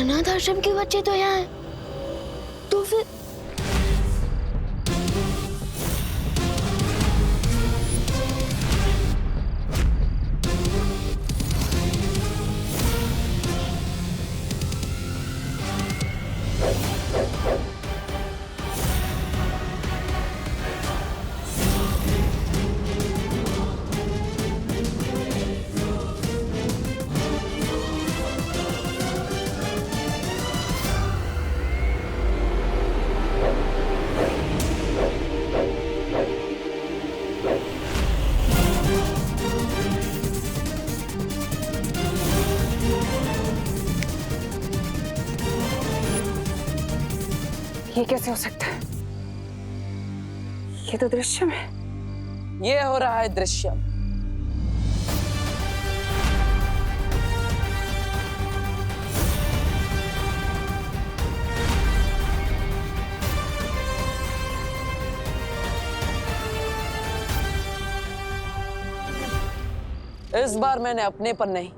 अनाथ आश्रम के बच्चे तो यहाँ हैं, तो फिर ये कैसे हो सकता है? ये तो दृश्यम है। ये हो रहा है दृश्यम। इस बार मैंने अपने पर नहीं,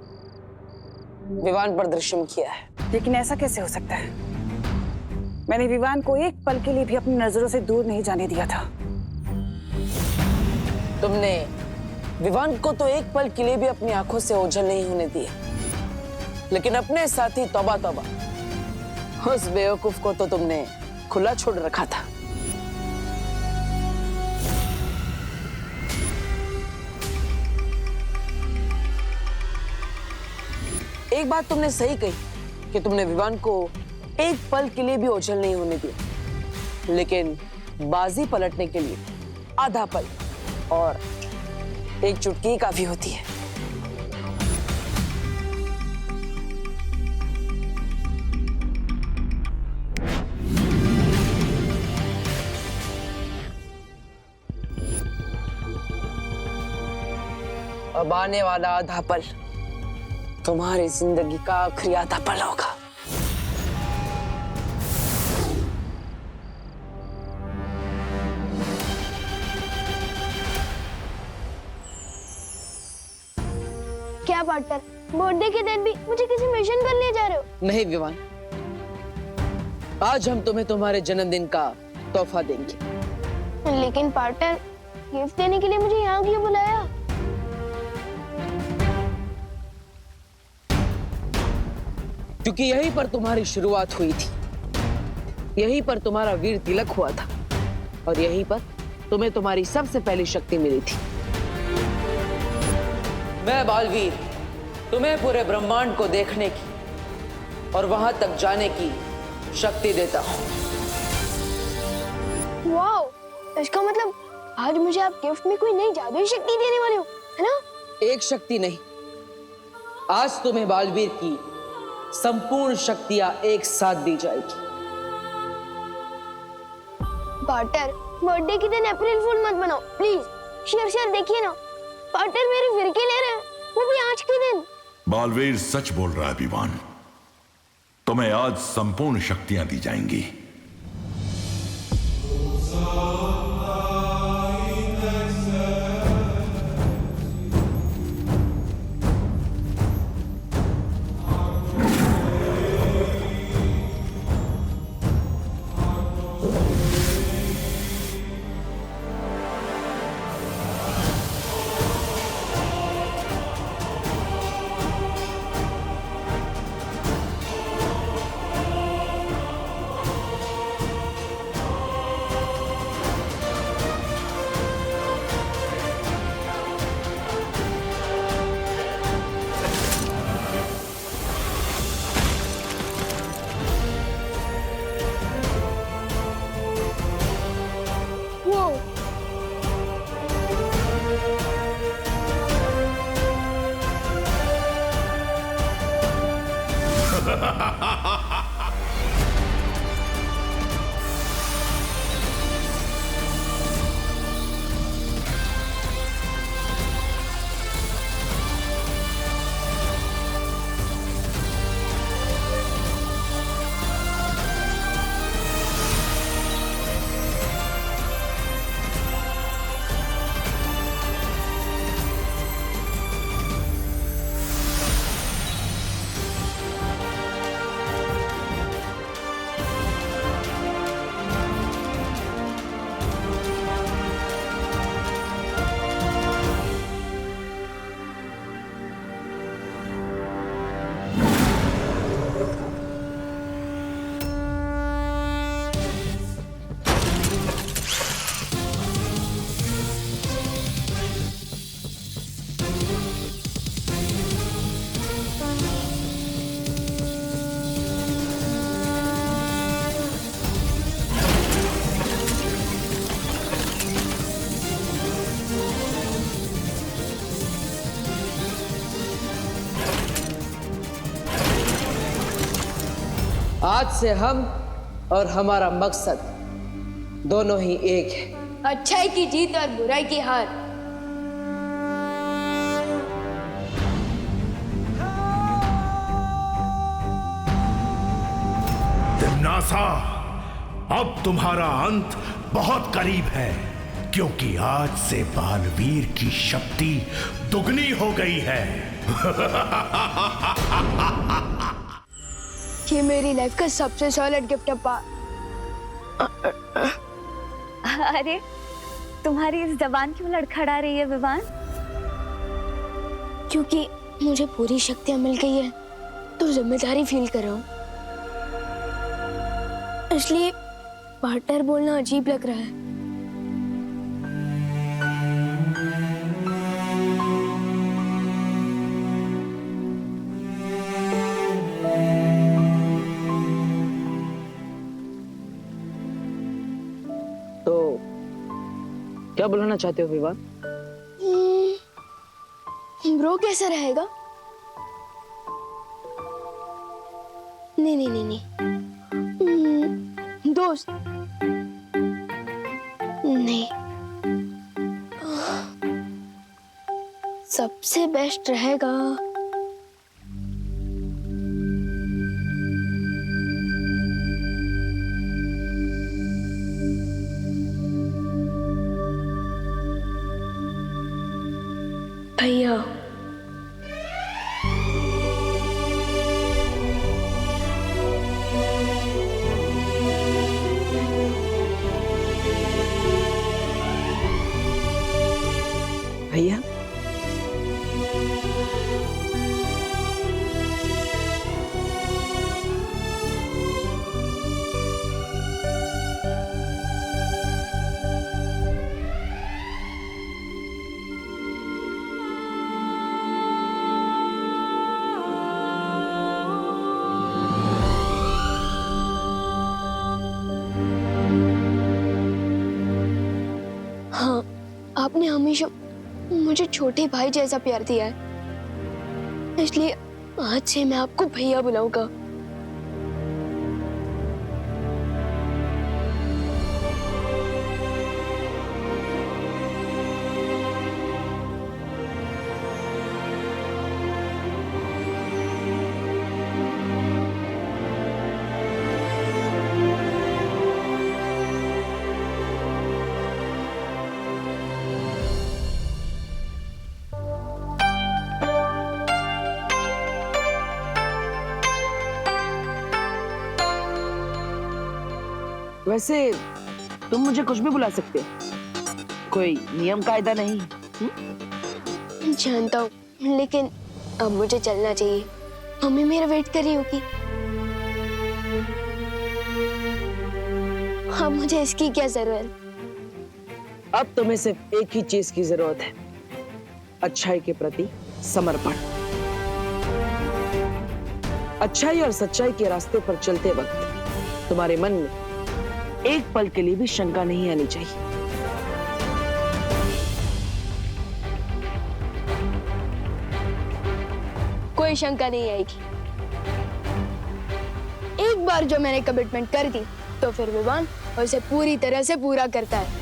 विवान पर दृश्यम किया है। लेकिन ऐसा कैसे हो सकता है? मैंने विवान को एक पल के लिए भी अपनी नजरों से दूर नहीं जाने दिया था। तुमने विवान को तो एक पल के लिए भी अपनी आंखों से ओझल नहीं होने दिया, लेकिन अपने साथी तौबा तौबा, उस बेवकूफ को तो तुमने खुला छोड़ रखा था। एक बात तुमने सही कही कि तुमने विवान को एक पल के लिए भी ओझल नहीं होने दिया, लेकिन बाजी पलटने के लिए आधा पल और एक चुटकी काफी होती है। अब आने वाला आधा पल तुम्हारी जिंदगी का आखिरी आधा पल होगा। क्या पार्टनर, बर्थडे के दिन भी मुझे किसी मिशन पर ले जा रहे हो? नहीं विवान, आज हम तुम्हें तुम्हारे जन्मदिन का तोहफा देंगे। लेकिन पार्टनर, गिफ्ट देने के लिए मुझे यहाँ क्यों बुलाया? क्योंकि यहीं पर तुम्हारी शुरुआत हुई थी, यहीं पर तुम्हारा वीर तिलक हुआ था, और यहीं पर तुम्हें तुम्हारी सबसे पहली शक्ति मिली थी। मैं बालवीर तुम्हें पूरे ब्रह्मांड को देखने की और वहां तक जाने की शक्ति देता हूं। वाओ, इसका मतलब आज मुझे आप गिफ्ट में कोई नई जादुई शक्ति देने वाले हो, है ना? एक शक्ति नहीं, आज तुम्हें बालवीर की संपूर्ण शक्तियां एक साथ दी जाएगी। पार्टनर, बर्थडे के दिन अप्रैल फूल मत बनाओ प्लीज। शेर देखिए ना, पार्टनर मेरे फिरके ले रहे हैं, वो भी आज के दिन। बालवीर सच बोल रहा है विवान, तुम्हें आज संपूर्ण शक्तियां दी जाएंगी। आज से हम और हमारा मकसद दोनों ही एक है। अच्छाई की जीत और बुराई की हार। तिम्नासा, अब तुम्हारा अंत बहुत करीब है, क्योंकि आज से बालवीर की शक्ति दुगनी हो गई है। ये मेरी लाइफ का सबसे सॉलिड गिफ्ट है पा। अरे तुम्हारी इस जबान क्यों लड़खड़ा रही है विवान? क्योंकि मुझे पूरी शक्तियां मिल गई है तो जिम्मेदारी फील कर रहा हूँ, इसलिए पार्टनर बोलना अजीब लग रहा है। तो क्या बुलाना चाहते हो विवान? ब्रो कैसा रहेगा? नहीं नहीं नहीं नहीं, दोस्त नहीं, सबसे बेस्ट रहेगा भैया। भैया, हाँ, आपने हमेशा मुझे छोटे भाई जैसा प्यार दिया है, इसलिए आज से मैं आपको भैया बुलाऊंगा। वैसे तुम मुझे कुछ भी बुला सकते हो, कोई नियम कायदा नहीं। जानता हूँ, लेकिन अब मुझे चलना चाहिए, मम्मी मेरा वेट कर रही होगी। अब मुझे इसकी क्या जरूरत? अब तुम्हें सिर्फ एक ही चीज की जरूरत है, अच्छाई के प्रति समर्पण। अच्छाई और सच्चाई के रास्ते पर चलते वक्त तुम्हारे मन में एक पल के लिए भी शंका नहीं आनी चाहिए। कोई शंका नहीं आएगी। एक बार जो मैंने कमिटमेंट कर दी तो फिर विवान उसे पूरी तरह से पूरा करता है।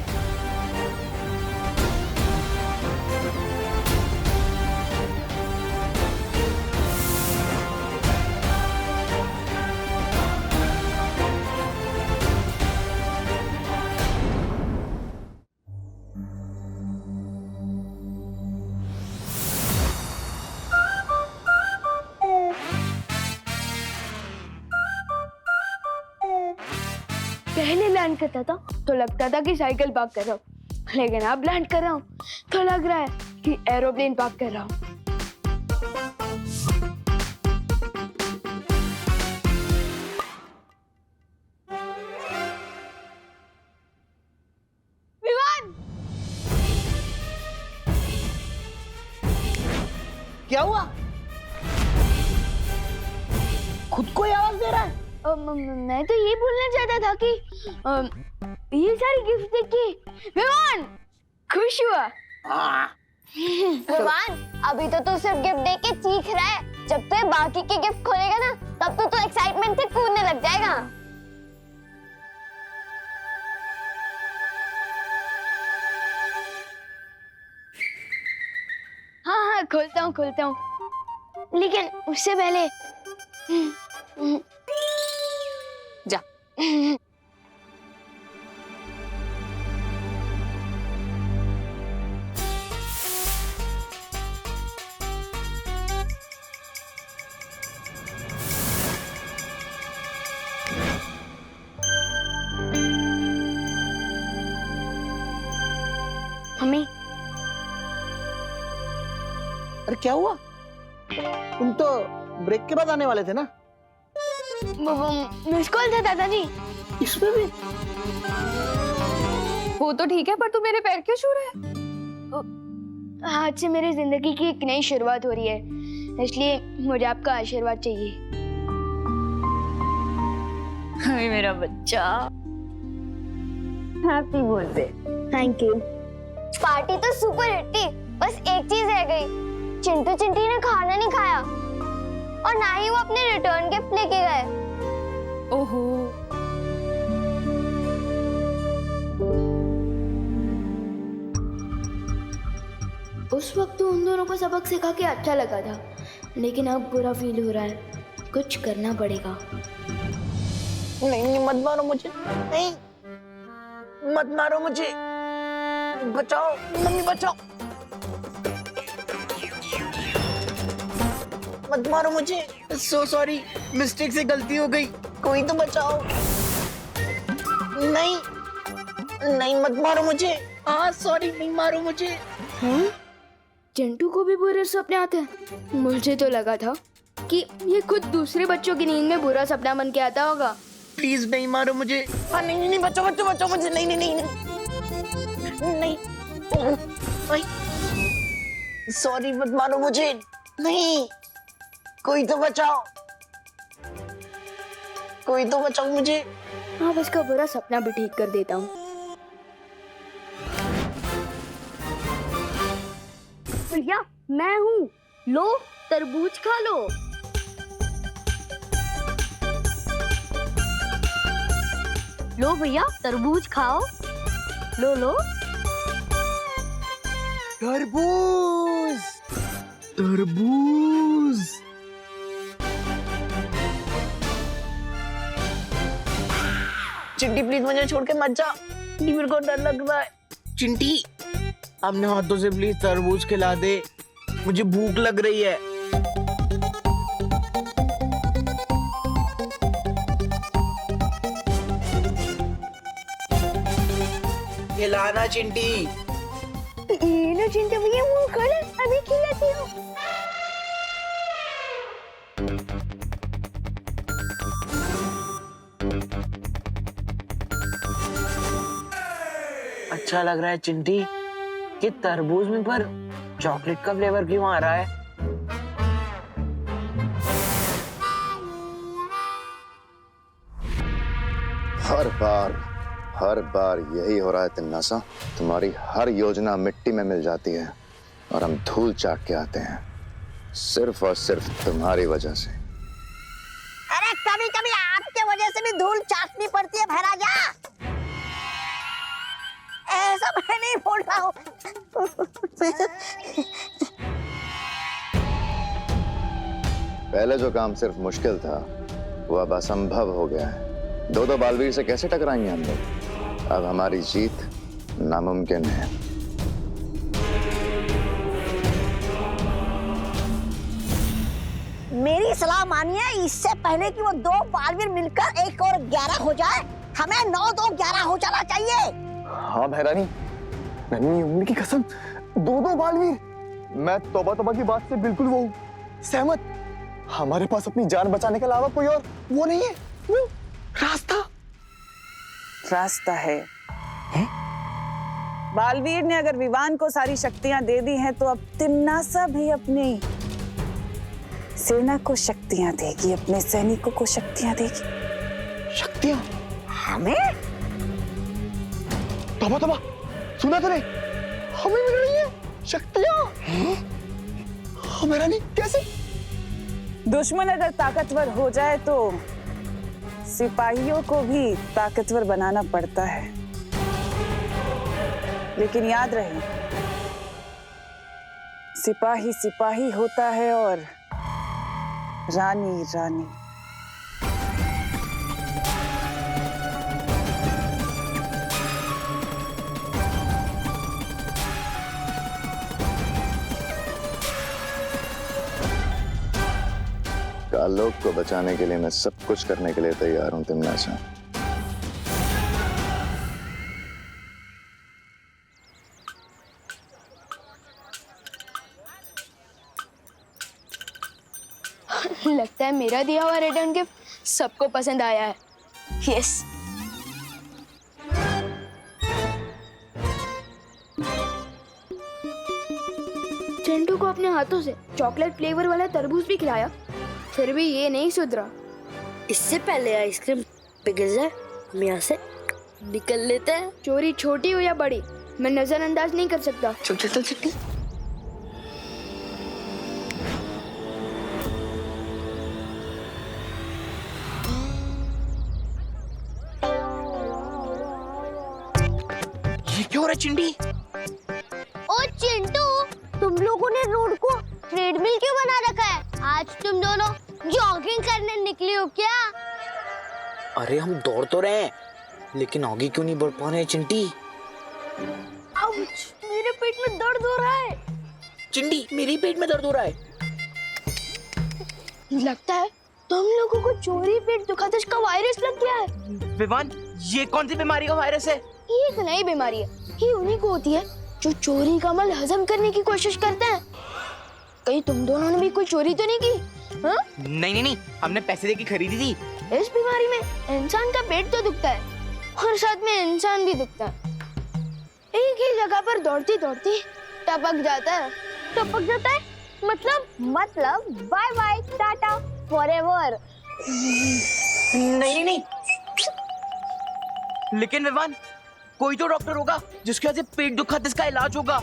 पहले लैंड करता था तो लगता था कि साइकिल पार्क कर रहा हूँ, लेकिन अब लैंड कर रहा हूँ तो लग रहा है कि एरोप्लेन पार्क कर रहा हूँ। विवान! क्या हुआ? खुद को ही आवाज दे रहा है? मैं तो ये बोलना चाहता था कि ये सारी गिफ्ट देख के विवान खुश हुआ। विवान, अभी तो तू सिर्फ गिफ्ट देके चीख रहा है, जब तू बाकी के गिफ्ट खोलेगा ना, तब तो एक्साइटमेंट से कूदने लग जाएगा। हाँ हाँ खोलता हूँ, लेकिन उससे पहले जा। मम्मी, अरे क्या हुआ? तुम तो ब्रेक के बाद आने वाले थे ना? वो मिस कॉल था दादाजी। इसमें भी? वो तो ठीक है, पर तू मेरे पैर क्यों छू रहा है? आज से मेरी जिंदगी की एक नई शुरुआत हो रही है, इसलिए मुझे आपका आशीर्वाद चाहिए। हाय मेरा बच्चा, happy birthday. Thank you. Party तो सुपर हिट थी, बस एक चीज रह गई। चिंटू चिंटी ने खाना नहीं खाया और ना ही वो अपने रिटर्न गिफ्ट लेके गए। ओहो, उस वक्त तो उन दोनों को सबक सिखा के अच्छा लगा था, लेकिन अब बुरा फील हो रहा है। कुछ करना पड़ेगा। नहीं, मत मारो मुझे, नहीं, मत मारो मुझे, बचाओ मम्मी, बचाओ, मत मारो मुझे। सो सॉरी, मिस्टेक से गलती हो गई, कोई तो बचाओ। नहीं नहीं, मत मारो मुझे। हाँ सॉरी, नहीं मारो मुझे। हाँ? चिंटू को भी बुरे सपने आते हैं? मुझे तो लगा था कि ये खुद दूसरे बच्चों की नींद में बुरा सपना बन के आता होगा। प्लीज नहीं मारो मुझे। हाँ नहीं नहीं, बचाओ बचाओ बचाओ मुझे। नहीं नहीं नहीं नहीं नहीं, सॉरी, मत मारो मुझे। नहीं, कोई तो बचाओ, कोई तो बचाओ मुझे। अब इसका बुरा सपना भी ठीक कर देता हूँ। भैया मैं हूँ, लो तरबूज खा लो। लो भैया तरबूज खाओ, लो लो। तरबूज, तरबूज। चिंटी प्लीज मुझे छोड़ के मत जा, मेरे को डर लग रहा है। चिंटी अपने हाथों से प्लीज तरबूज खिला दे, मुझे भूख लग रही है। खिलाना चिंटी। ये लो चिंटू भैया, मुंह खोलो, अभी खिलाती हूँ। अच्छा लग रहा है चिंटी कि तरबूज में पर चॉकलेट का फ्लेवर क्यों आ रहा है? हर बार यही हो रहा है तिन्नासा। तुम्हारी हर योजना मिट्टी में मिल जाती है और हम धूल चाट के आते हैं, सिर्फ और सिर्फ तुम्हारी वजह से। अरे कभी कभी आपके वजह से भी धूल चाटनी पड़ती है भैराजा। ऐसा मैं नहीं बोल रहा हूँ। पहले जो काम सिर्फ मुश्किल था वो अब असंभव हो गया है। दो बालवीर से कैसे टकराएंगे हम लोग? अब हमारी जीत नामुमकिन है। मेरी सलाह मानिए, इससे पहले कि वो दो बालवीर मिलकर 1 और 11 हो जाए, हमें 9 2 11 हो जाना चाहिए। हाँ भैरानी, नन्ही उम्र की कसम, 2 बालवीर। मैं तौबा की बात से बिल्कुल वो सहमत। हमारे पास अपनी जान बचाने के अलावा कोई और वो नहीं है, वो रास्ता है? बालवीर ने अगर विवान को सारी शक्तियां दे दी हैं, तो अब तिन्नासा भी अपनी सेना को शक्तियां देगी, अपने सैनिकों को शक्तियां देगी। शक्तियां? हमें? तौबा, सुना तूने? हमें मिल रही है शक्तियां। हाँ भैरानी, कैसे? दुश्मन अगर ताकतवर हो जाए तो सिपाहियों को भी ताकतवर बनाना पड़ता है। लेकिन याद रहे, सिपाही सिपाही होता है और रानी रानी। आलोक को बचाने के लिए मैं सब कुछ करने के लिए तैयार हूं तिम्नासा। लगता है मेरा दिया हुआ रिटर्न गिफ्ट सबको पसंद आया है। यस। चिंटू को अपने हाथों से चॉकलेट फ्लेवर वाला तरबूज भी खिलाया, फिर भी ये नहीं सुधरा। इससे पहले आइसक्रीम पिघल जाए हम यहाँ से निकल लेते हैं। चोरी छोटी हो या बड़ी, मैं नजरअंदाज नहीं कर सकता। चल चल चल चल। ये क्यों हो रहा है चिंटी? ओ चिंटू, तुम लोगों ने रोड को ट्रेडमिल क्यों बना रखा है? आज तुम दोनों जॉगिंग करने निकली हो क्या? अरे हम दौड़ तो रहे हैं, लेकिन आगे क्यों नहीं बढ़ पा रहे हैं चिंटी? आउच, मेरे पेट में दर्द हो रहा है। चिंटी, मेरे पेट में दर्द हो रहा है। लगता है तुम लोगों को चोरी पेट दुखाते का वायरस लग गया है। विवान, ये कौन सी बीमारी का वायरस है? ये एक नई बीमारी है, ये उन्हीं को होती है जो चोरी का माल हजम करने की कोशिश करते हैं। कहीं तुम दोनों ने भी कोई चोरी तो नहीं की? हाँ? नहीं, हमने पैसे देके खरीदी थी। इस बीमारी में इंसान का पेट तो दुखता है और साथ में इंसान भी दुखता है। एक ही जगह पर दौड़ती दौड़ती टपक जाता है। टपक जाता है मतलब बाय बाय टाटा फॉरएवर। नहीं, लेकिन विवान, कोई तो डॉक्टर होगा जिसके वजह से पेट दुखा जिसका इलाज होगा।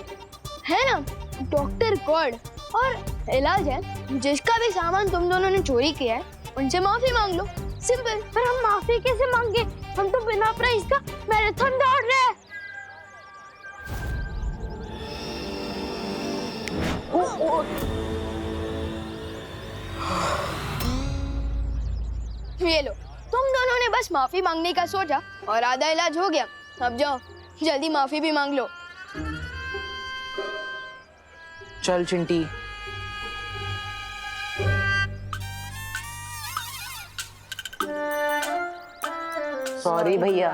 है ना, डॉक्टर गॉड। और इलाज है, जिसका भी सामान तुम दोनों ने चोरी किया है उनसे माफी मांग लो। सिंपल। पर हम माफी कैसे मांगे? हम तो बिना प्राइस का मैराथन दौड़ रहे हैं। ये लो, तुम दोनों ने बस माफी मांगने का सोचा और आधा इलाज हो गया। अब जाओ, जल्दी माफी भी मांग लो। चल चिंटी। सॉरी भैया।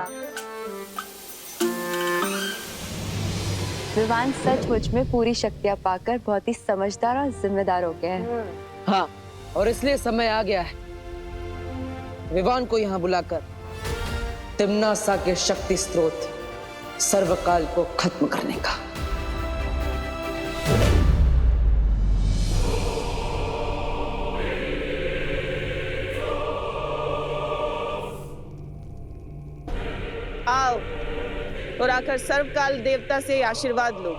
विवान सचमुच में पूरी शक्तियां पाकर बहुत ही समझदार और जिम्मेदार हो गए हैं। हाँ, और इसलिए समय आ गया है विवान को यहाँ बुलाकर तिम्नासा के शक्ति स्रोत सर्वकाल को खत्म करने का। आओ और आकर सर्वकाल देवता से आशीर्वाद लो।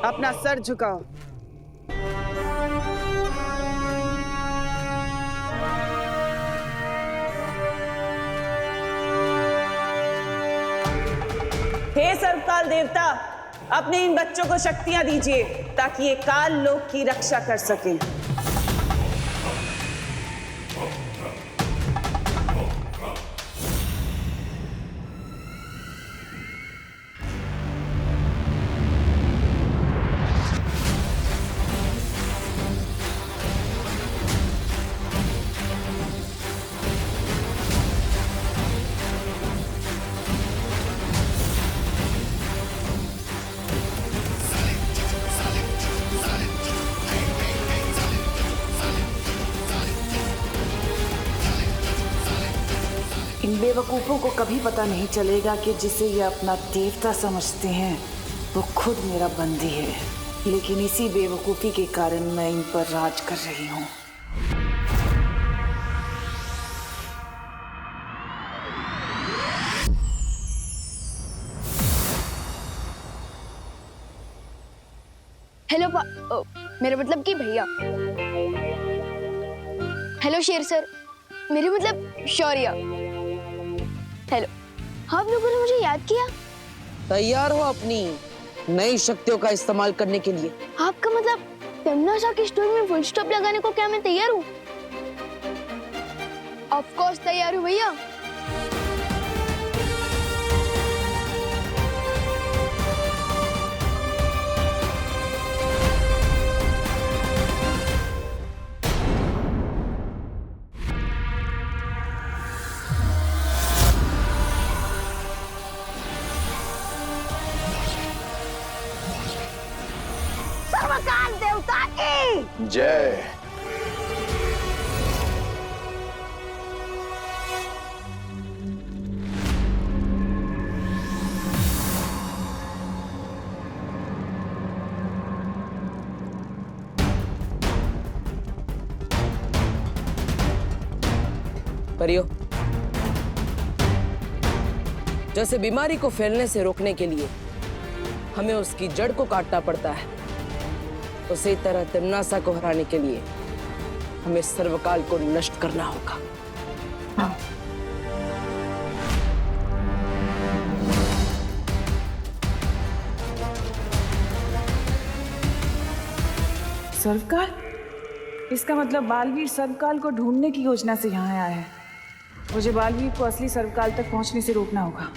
अपना सर झुकाओ। हे सर्वकाल देवता, अपने इन बच्चों को शक्तियां दीजिए ताकि ये काल लोक की रक्षा कर सकें। इन बेवकूफों को कभी पता नहीं चलेगा कि जिसे ये अपना देवता समझते हैं वो खुद मेरा बंदी है। लेकिन इसी बेवकूफी के कारण मैं इन पर राज कर रही हूँ। हेलो मेरा मतलब कि भैया। हेलो शेर सर, मेरे मतलब शौर्य। हेलो, आप लोगों ने मुझे याद किया? तैयार हो अपनी नई शक्तियों का इस्तेमाल करने के लिए? आपका मतलब तमन्ना की स्टोरी में फुल स्टॉप लगाने को क्या मैं तैयार हूँ? ऑफ कोर्स तैयार हूँ भैया। सर्वकाल देवता की जय। परियो, जैसे बीमारी को फैलने से रोकने के लिए हमें उसकी जड़ को काटना पड़ता है, उसी तरह तमन्ना को हराने के लिए हमें सर्वकाल को नष्ट करना होगा। सर्वकाल? इसका मतलब बालवीर सर्वकाल को ढूंढने की योजना से यहाँ आया है। मुझे बालवीर को असली सर्वकाल तक पहुंचने से रोकना होगा।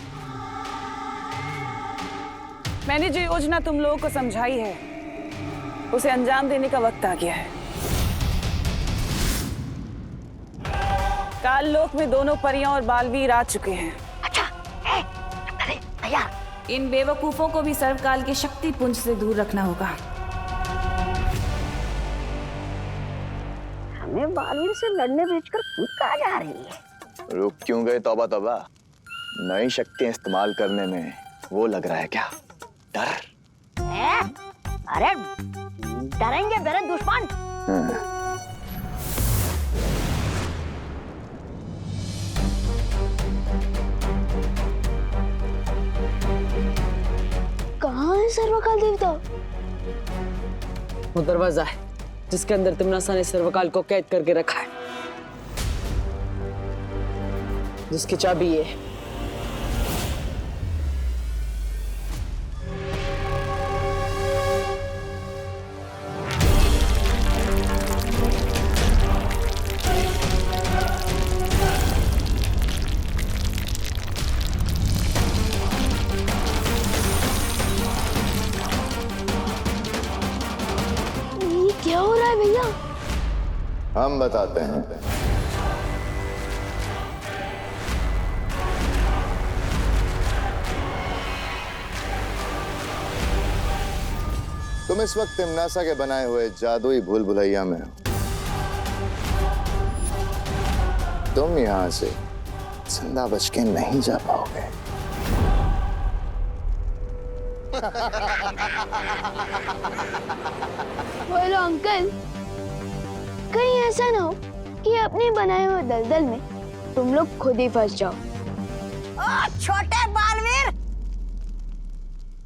मैंने जो योजना तुम लोगों को समझाई है उसे अंजाम देने का वक्त आ गया है। काल लोक में दोनों परियां और बालवीर आ चुके हैं। अच्छा, अरे भैया, इन बेवकूफों को भी सर्वकाल के शक्ति पुंज से दूर रखना होगा। हमें बालवीर से लड़ने भेजकर खुद कहाँ जा रही है? रुक क्यों गए तौबा तौबा? नई शक्तियां इस्तेमाल करने में वो लग रहा है क्या डर? अरे डरेंगे मेरे दुश्मन। कहाँ है सर्वकाल देवता? वो दरवाजा है जिसके अंदर तमन्ना ने सर्वकाल को कैद करके रखा है, जिसकी चाबी ये है। ये क्या हो रहा है भैया? हम बताते हैं। तुम इस वक्त तमन्ना के बनाए हुए जादुई भूल भुलैया में हो। तुम यहां से जिंदा बच के नहीं जा पाओगे। बोलो अंकल, कहीं ऐसा ना हो कि अपने बनाए हुए दलदल में तुम लोग खुद ही फंस जाओ। ओ छोटे बालवीर,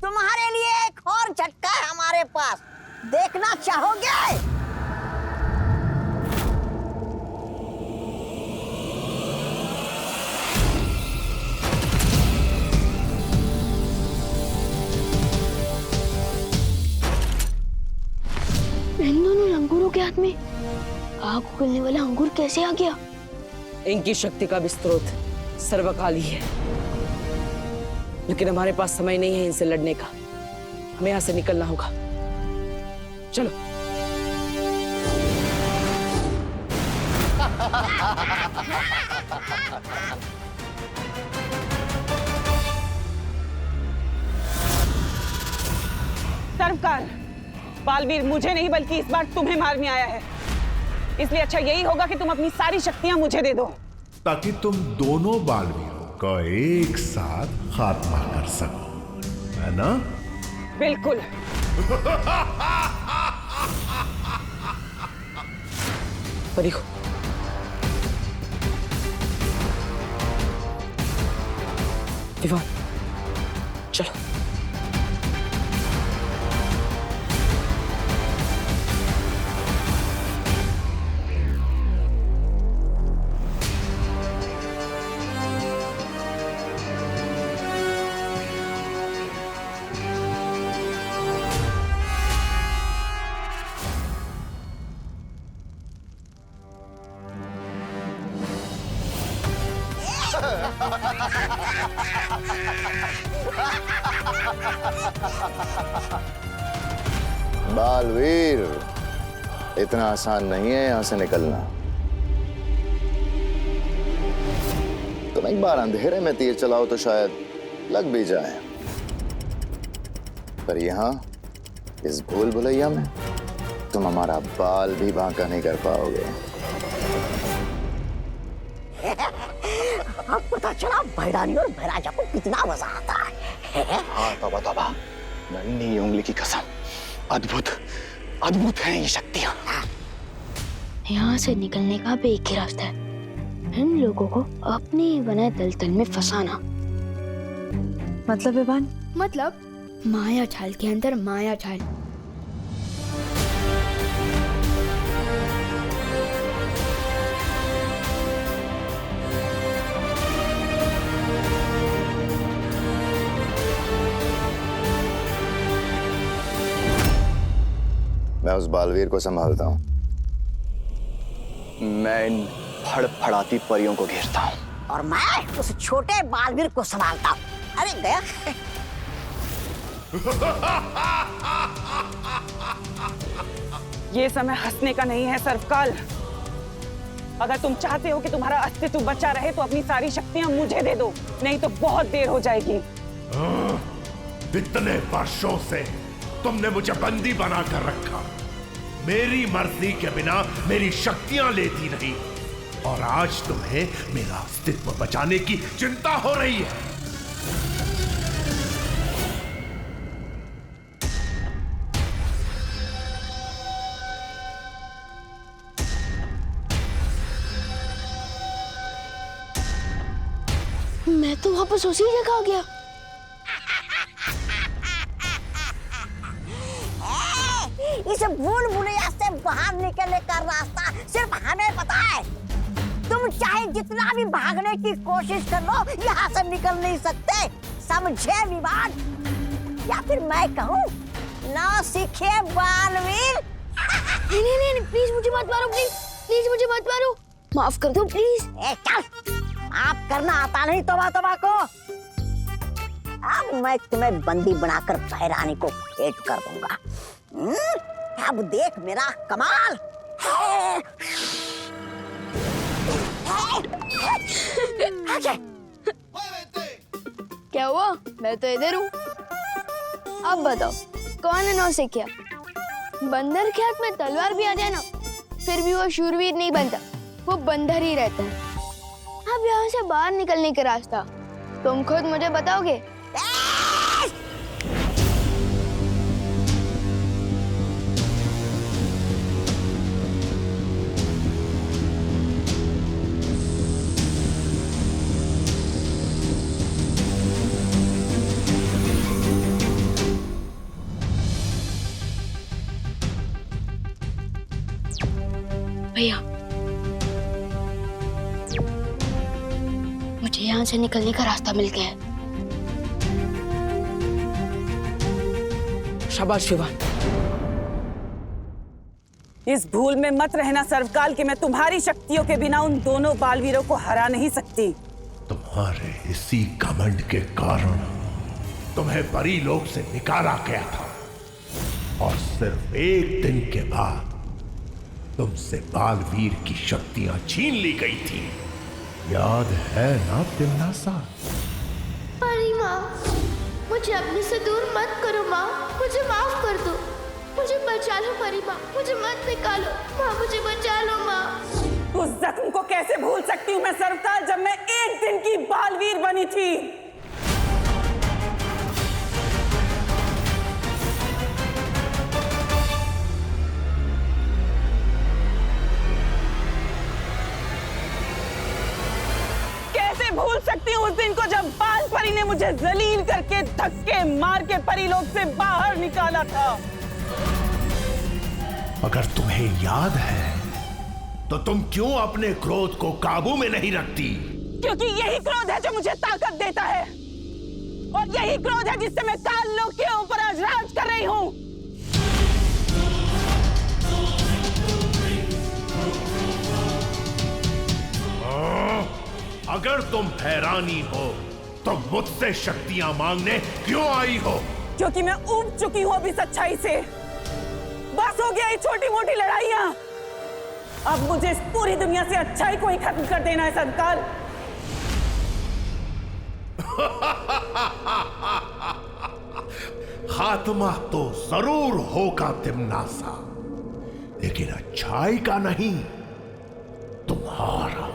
तुम्हारे लिए एक और झटका है हमारे पास, देखना चाहोगे? इन दोनों अंगूरों के हाथ में आग उगलने वाला अंगूर कैसे आ गया? इनकी शक्ति का भी स्रोत सर्वकाल ही है, लेकिन हमारे पास समय नहीं है इनसे लड़ने का। हमें यहाँ से निकलना होगा। चलो। सर्वकाल, बालवीर मुझे नहीं बल्कि इस बार तुम्हें मारने आया है, इसलिए अच्छा यही होगा कि तुम अपनी सारी शक्तियां मुझे दे दो, ताकि तुम दोनों बालवीरों का एक साथ खात्मा कर सको, है ना? बिल्कुल। परियो, विवान, चलो। बालवीर, इतना आसान नहीं है यहां से निकलना। तुम एक बार अंधेरे में तीर चलाओ तो शायद लग भी जाए, पर यहां इस भूल भुलैया में तुम हमारा बाल भी बांका नहीं कर पाओगे। अब पता चला भैरानी और भैराजा को कितना मजा आता है। हाँ तौबा तौबा, नन्ही उंगली की कसम, अद्भुत अद्भुत है ये शक्तियां। यहाँ से निकलने का भी एक ही रास्ता है, इन लोगों को अपने ही बनाए दलदल में फंसाना। मतलब विवान? मतलब माया जाल के अंदर माया जाल। मैं उस बालवीर को संभालता हूँ। मैं इन फड़फड़ाती परियों को घेरता हूँ। और मैं उस छोटे बालवीर को संभालता हूँ। अरे गया। ये समय हंसने का नहीं है सर्वकाल। अगर तुम चाहते हो कि तुम्हारा अस्तित्व बचा रहे तो अपनी सारी शक्तियां मुझे दे दो, नहीं तो बहुत देर हो जाएगी। इतने वर्षों से तुमने मुझे बंदी बनाकर रखा, मेरी मर्जी के बिना मेरी शक्तियां लेती नहीं, और आज तुम्हें मेरा अस्तित्व बचाने की चिंता हो रही है। मैं तो वापस उसी जगह आ गया। इस भूल भुलैया से बाहर निकलने का रास्ता सिर्फ हमें पता है। तुम चाहे जितना भी भागने की कोशिश कर लो, यहाँ से निकल नहीं सकते, समझे विवान? या फिर मैं कहूँ, ना सीखे बालवीर। नहीं, प्लीज मुझे मत मारो, प्लीज मुझे मत मारो, माफ कर दो प्लीज। चल, आप करना आता नहीं तौबा तौबा को। अब मैं तुम्हें बंदी बनाकर भैरानी को भेंट कर दूंगा। अब देख मेरा कमाल। क्या हुआ? मैं तो इधर हूँ। अब बताओ कौन है नौसिखिया? बंदर के हाथ में तलवार भी आ जाए ना, फिर भी वो शूरवीर नहीं बनता, वो बंदर ही रहता है। अब यहाँ से बाहर निकलने का रास्ता तुम खुद मुझे बताओगे? भैया, मुझे यहाँ से निकलने का रास्ता मिल गया है। शाबाश विवान। इस भूल में मत रहना सर्वकाल कि मैं तुम्हारी शक्तियों के बिना उन दोनों बालवीरों को हरा नहीं सकती। तुम्हारे इसी घमंड के कारण तुम्हें परीलोक से निकाला गया था, और सिर्फ एक दिन के बाद तुमसे बालवीर की शक्तियां छीन ली गई थी। याद है ना तिमनासा? अरे माँ, मुझे अपने से दूर मत करो माँ, मुझे माफ कर दो, मुझे बचा लो परी माँ, मुझे मत निकालो माँ, मुझे बचा लो माँ। उस जख्म को कैसे भूल सकती हूँ मैं सर्वकाल, जब मैं एक दिन की बालवीर बनी थी। भूल सकती हूँ उस दिन को जब बाल परी ने मुझे जलील करके धक्के मार के परीलोक से बाहर निकाला था। अगर तुम्हें याद है तो तुम क्यों अपने क्रोध को काबू में नहीं रखती? क्योंकि यही क्रोध है जो मुझे ताकत देता है, और यही क्रोध है जिससे मैं काल लोक के ऊपर आज राज कर रही हूँ। अगर तुम हैरानी हो तो मुझसे शक्तियां मांगने क्यों आई हो? क्योंकि मैं ऊब चुकी हूँ अभी सच्चाई से। बस हो गया ये छोटी मोटी लड़ाइयाँ। अब मुझे इस पूरी दुनिया से अच्छाई को ही खत्म कर देना है संकाल। खात्मा तो जरूर होगा तिमनासा, लेकिन अच्छाई का नहीं, तुम्हारा।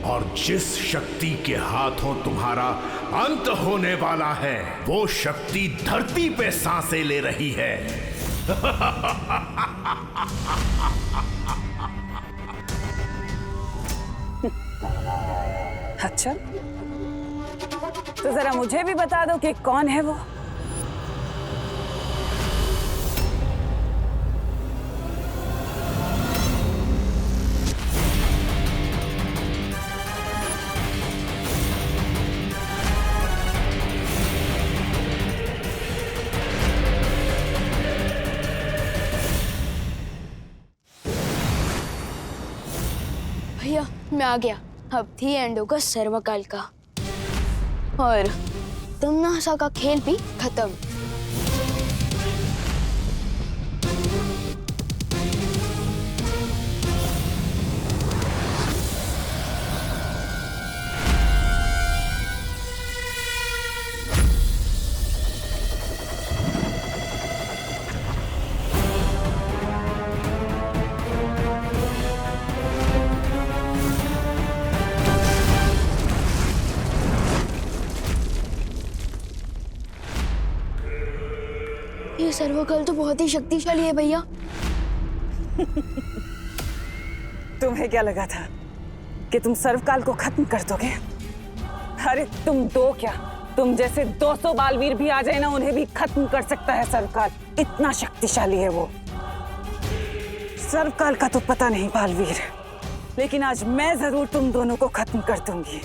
और जिस शक्ति के हाथों तुम्हारा अंत होने वाला है, वो शक्ति धरती पे सांसें ले रही है। अच्छा, तो जरा मुझे भी बता दो कि कौन है वो। भैया मैं आ गया। अब थी एंडो का सर्वकाल का, और तिमनासा का खेल भी खत्म। ये सर्वकाल तो बहुत ही शक्तिशाली है भैया। तुम्हें क्या लगा था कि तुम सर्वकाल को खत्म कर दोगे? अरे तुम दो क्या, तुम जैसे 200 बालवीर भी आ जाए ना, उन्हें भी खत्म कर सकता है सर्वकाल। इतना शक्तिशाली है वो। सर्वकाल का तो पता नहीं बालवीर, लेकिन आज मैं जरूर तुम दोनों को खत्म कर दूंगी।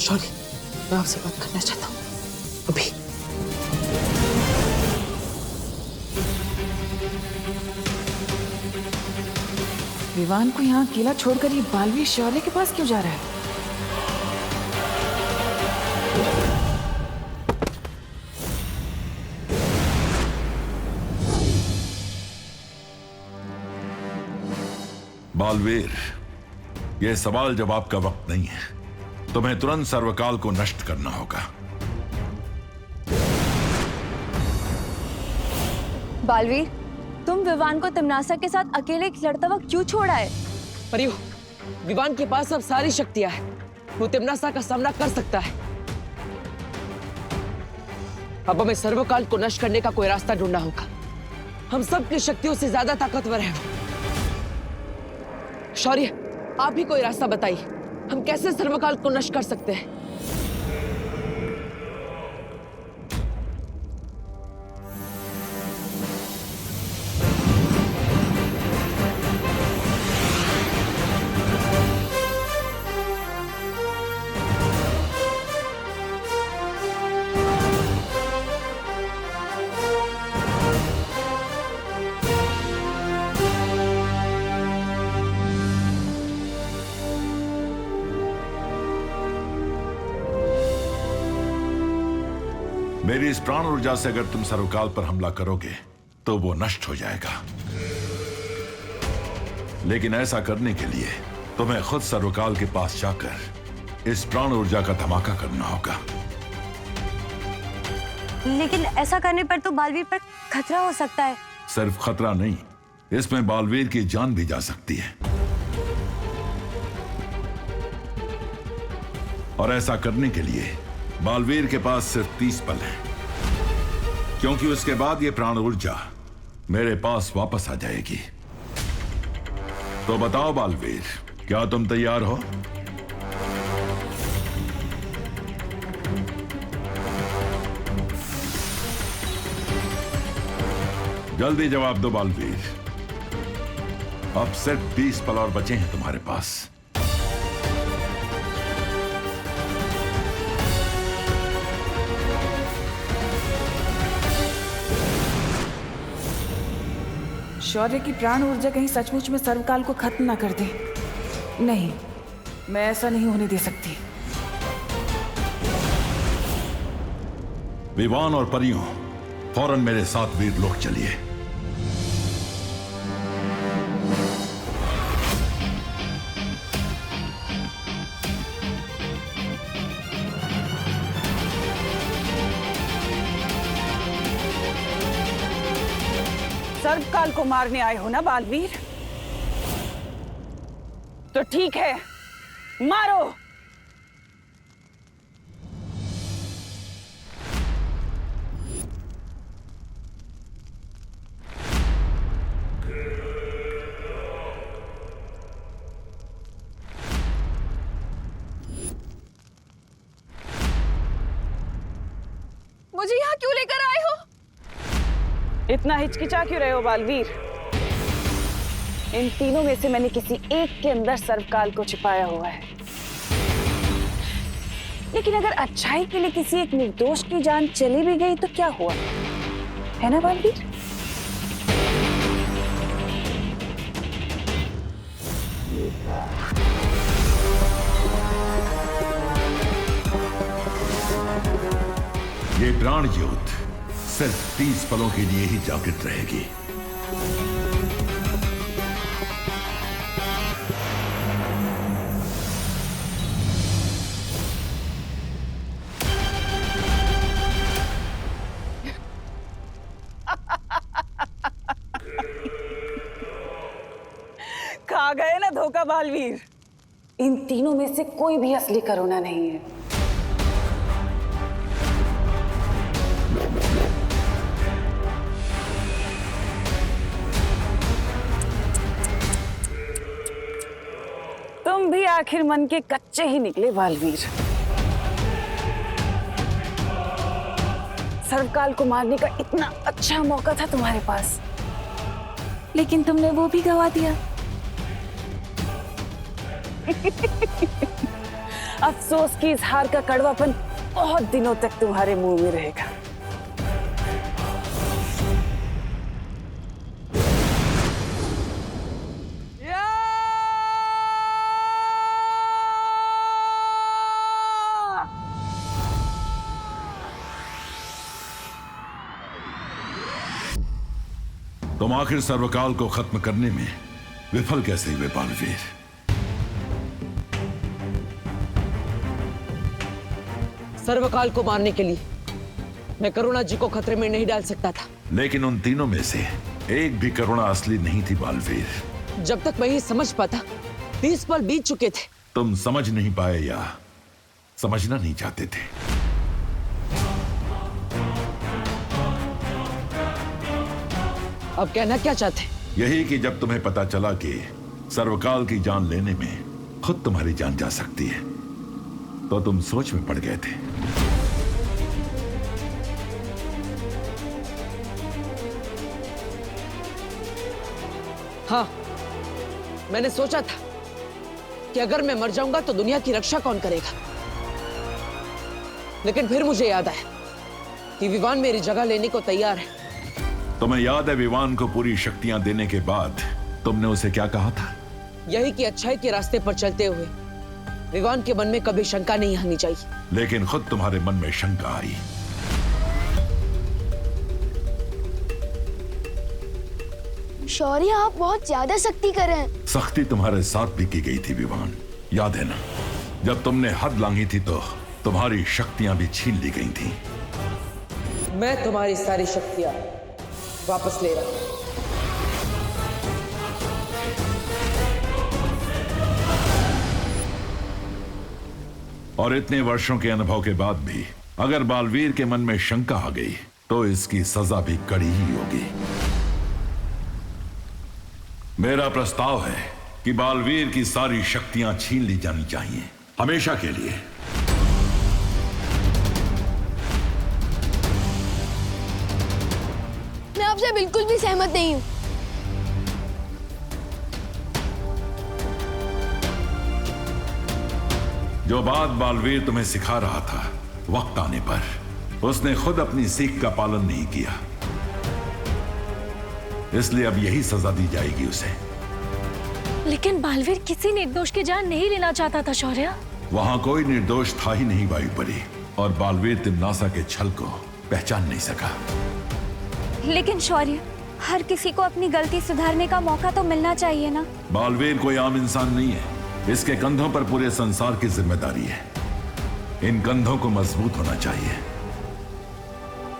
शौर्य, मैं आपसे बात करना चाहता हूँ अभी। विवान को यहाँ अकेला छोड़कर ये बालवीर शौर्य के पास क्यों जा रहा है? बालवीर, यह सवाल जवाब का वक्त नहीं है। तुम्हें तुरंत सर्वकाल को नष्ट करना होगा। बालवीर, तुम विवान को तिमनासा के साथ अकेले लड़ता हुआ क्यों छोड़ा है? परियो, विवान के पास अब सारी शक्तियां हैं। वो तिमनासा का सामना कर सकता है। अब हमें सर्वकाल को नष्ट करने का कोई रास्ता ढूंढना होगा। हम सबकी शक्तियों से ज्यादा ताकतवर है वो। शौर्य, आप ही कोई रास्ता बताइए, हम कैसे सर्वकाल को नष्ट कर सकते हैं? मेरी इस प्राण ऊर्जा से अगर तुम सर्वकाल पर हमला करोगे तो वो नष्ट हो जाएगा, लेकिन ऐसा करने के लिए तुम्हें खुद सर्वकाल के पास जाकर इस प्राण ऊर्जा का धमाका करना होगा। लेकिन ऐसा करने पर तो बालवीर पर खतरा हो सकता है। सिर्फ खतरा नहीं, इसमें बालवीर की जान भी जा सकती है। और ऐसा करने के लिए बालवीर के पास सिर्फ 30 पल हैं, क्योंकि उसके बाद ये प्राण ऊर्जा मेरे पास वापस आ जाएगी। तो बताओ बालवीर, क्या तुम तैयार हो? जल्दी जवाब दो बालवीर। अब सिर्फ 20 पल और बचे हैं तुम्हारे पास। शौर्य की प्राण ऊर्जा कहीं सचमुच में सर्वकाल को खत्म ना कर दे। नहीं, मैं ऐसा नहीं होने दे सकती। विवान और परियों, फौरन मेरे साथ वीरलोक चलिए। सर्वकाल को मारने आए हो ना बालवीर? तो ठीक है, मारो। मुझे यहाँ क्यों लेकर आए हो? इतना हिचकिचा क्यों रहे हो बालवीर? इन तीनों में से मैंने किसी एक के अंदर सर्वकाल को छिपाया हुआ है। लेकिन अगर अच्छाई के लिए किसी एक निर्दोष की जान चली भी गई तो क्या हुआ, है ना बालवीर? ये प्राण ज्योत सिर्फ 30 पलों के लिए ही जागृत रहेगी। खा गए ना धोखा बालवीर। इन तीनों में से कोई भी असली करुणा नहीं है। तुम भी आखिर मन के कच्चे ही निकले बालवीर। सर्वकाल को मारने का इतना अच्छा मौका था तुम्हारे पास, लेकिन तुमने वो भी गवा दिया। अफसोस की इस हार का कड़वापन बहुत दिनों तक तुम्हारे मुंह में रहेगा। तुम आखिर सर्वकाल को खत्म करने में विफल कैसे हुए बालवीर? सर्वकाल को मारने के लिए मैं करुणा जी को खतरे में नहीं डाल सकता था। लेकिन उन तीनों में से एक भी करुणा असली नहीं थी बालवीर। जब तक मैं ये समझ पाता 20 पल बीत चुके थे। तुम समझ नहीं पाए या समझना नहीं चाहते थे? अब कहना क्या चाहते? यही कि जब तुम्हें पता चला कि सर्वकाल की जान लेने में खुद तुम्हारी जान जा सकती है, तो तुम सोच में पड़ गए थे। हाँ, मैंने सोचा था कि अगर मैं मर जाऊंगा तो दुनिया की रक्षा कौन करेगा। लेकिन फिर मुझे याद आया कि विवान मेरी जगह लेने को तैयार है। तुम्हें याद है विवान को पूरी शक्तियां देने के बाद तुमने उसे क्या कहा था? यही कि अच्छाई के रास्ते पर चलते हुए विवान के मन में कभी शंका नहीं आनी चाहिए। लेकिन खुद तुम्हारे मन में शंका आई। शौर्य, आप बहुत ज्यादा सख्ती कर रहे हैं। सख्ती तुम्हारे साथ भी की गई थी विवान, याद है ना? जब तुमने हद लांघी थी तो तुम्हारी शक्तियां भी छीन ली गई थी। मैं तुम्हारी सारी शक्तियां वापस ले रहा हूं। और इतने वर्षों के अनुभव के बाद भी अगर बालवीर के मन में शंका आ गई तो इसकी सजा भी कड़ी ही होगी। मेरा प्रस्ताव है कि बालवीर की सारी शक्तियां छीन ली जानी चाहिए, हमेशा के लिए। मैं आपसे बिल्कुल भी सहमत नहीं हूं। जो बात बालवीर तुम्हें सिखा रहा था, वक्त आने पर उसने खुद अपनी सीख का पालन नहीं किया, इसलिए अब यही सजा दी जाएगी उसे। लेकिन बालवीर किसी निर्दोष की जान नहीं लेना चाहता था शौर्य। वहां कोई निर्दोष था ही नहीं वायुपरी, और बालवीर तिम्नासा के छल को पहचान नहीं सका। लेकिन शौर्य, हर किसी को अपनी गलती सुधारने का मौका तो मिलना चाहिए ना। बालवीर कोई आम इंसान नहीं है, इसके कंधों पर पूरे संसार की जिम्मेदारी है। इन कंधों को मजबूत होना चाहिए।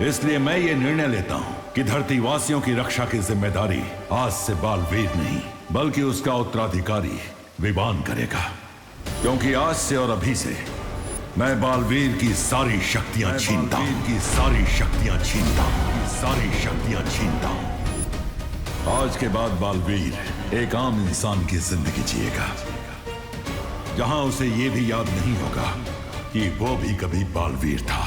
इसलिए मैं ये निर्णय लेता हूं कि धरतीवासियों की रक्षा की जिम्मेदारी आज से बालवीर नहीं, बल्कि उसका उत्तराधिकारी विवान करेगा। क्योंकि आज से और अभी से मैं बालवीर की सारी शक्तियां छीनता हूं, सारी शक्तियां छीनता हूं। आज के बाद बालवीर एक आम इंसान की जिंदगी जिएगा, जहां उसे यह भी याद नहीं होगा कि वो भी कभी बालवीर था।